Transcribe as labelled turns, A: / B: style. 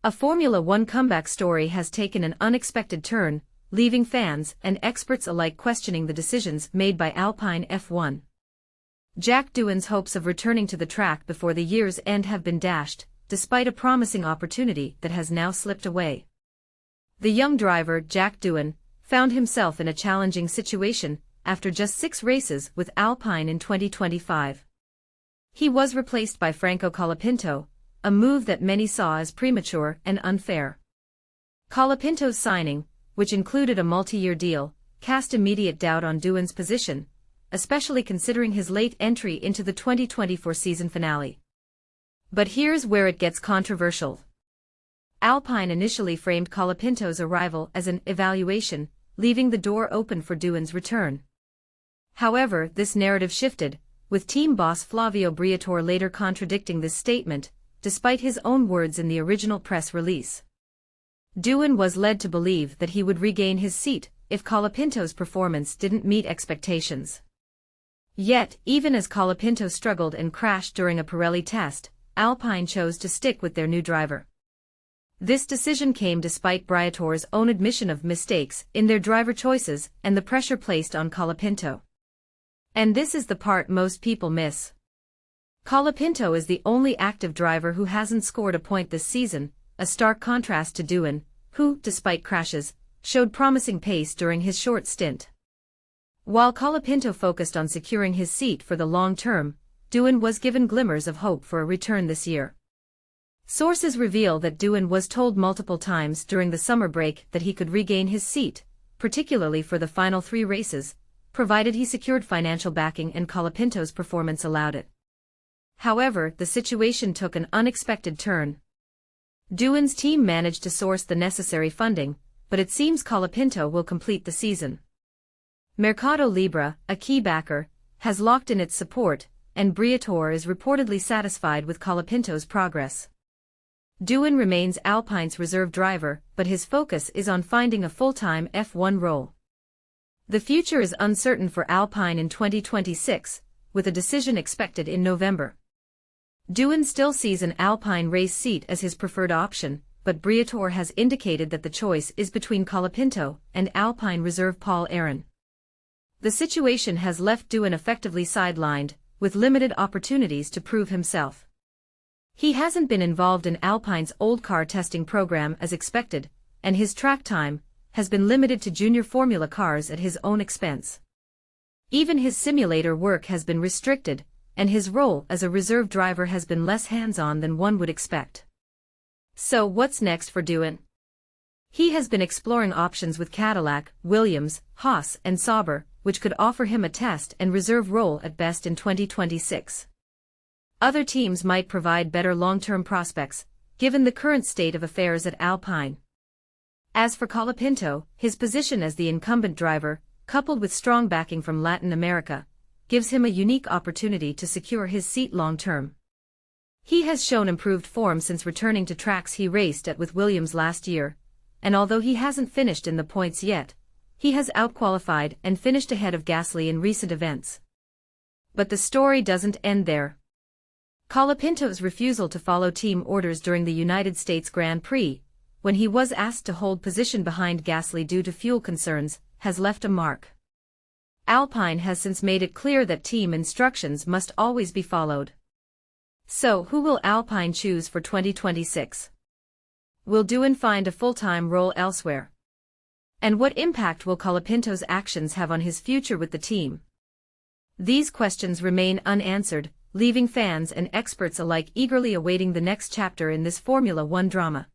A: A Formula One comeback story has taken an unexpected turn, leaving fans and experts alike questioning the decisions made by Alpine F1. Jack Doohan's hopes of returning to the track before the year's end have been dashed, despite a promising opportunity that has now slipped away. The young driver, Jack Doohan, found himself in a challenging situation after just 6 races with Alpine in 2025. He was replaced by Franco Colapinto, a move that many saw as premature and unfair. Colapinto's signing, which included a multi-year deal, cast immediate doubt on Doohan's position, especially considering his late entry into the 2024 season finale. But here's where it gets controversial. Alpine initially framed Colapinto's arrival as an evaluation, leaving the door open for Doohan's return. However, this narrative shifted, with team boss Flavio Briatore later contradicting this statement, despite his own words in the original press release. Doohan was led to believe that he would regain his seat if Colapinto's performance didn't meet expectations. Yet, even as Colapinto struggled and crashed during a Pirelli test, Alpine chose to stick with their new driver. This decision came despite Briatore's own admission of mistakes in their driver choices and the pressure placed on Colapinto. And this is the part most people miss. Colapinto is the only active driver who hasn't scored a point this season, a stark contrast to Doohan, who, despite crashes, showed promising pace during his short stint. While Colapinto focused on securing his seat for the long term, Doohan was given glimmers of hope for a return this year. Sources reveal that Doohan was told multiple times during the summer break that he could regain his seat, particularly for the final 3 races, provided he secured financial backing and Colapinto's performance allowed it. However, the situation took an unexpected turn. Doohan's team managed to source the necessary funding, but it seems Colapinto will complete the season. Mercado Libre, a key backer, has locked in its support, and Briatore is reportedly satisfied with Colapinto's progress. Doohan remains Alpine's reserve driver, but his focus is on finding a full-time F1 role. The future is uncertain for Alpine in 2026, with a decision expected in November. Doohan still sees an Alpine race seat as his preferred option, but Briatore has indicated that the choice is between Colapinto and Alpine reserve Paul Aron. The situation has left Doohan effectively sidelined, with limited opportunities to prove himself. He hasn't been involved in Alpine's old car testing program as expected, and his track time has been limited to junior Formula cars at his own expense. Even his simulator work has been restricted, and his role as a reserve driver has been less hands-on than one would expect. So what's next for Doohan? He has been exploring options with Cadillac, Williams, Haas and Sauber, which could offer him a test and reserve role at best in 2026. Other teams might provide better long-term prospects, given the current state of affairs at Alpine. As for Colapinto, his position as the incumbent driver, coupled with strong backing from Latin America, gives him a unique opportunity to secure his seat long-term. He has shown improved form since returning to tracks he raced at with Williams last year, and although he hasn't finished in the points yet, he has outqualified and finished ahead of Gasly in recent events. But the story doesn't end there. Colapinto's refusal to follow team orders during the United States Grand Prix, when he was asked to hold position behind Gasly due to fuel concerns, has left a mark. Alpine has since made it clear that team instructions must always be followed. So who will Alpine choose for 2026? Will Doohan find a full-time role elsewhere? And what impact will Colapinto's actions have on his future with the team? These questions remain unanswered, leaving fans and experts alike eagerly awaiting the next chapter in this Formula One drama.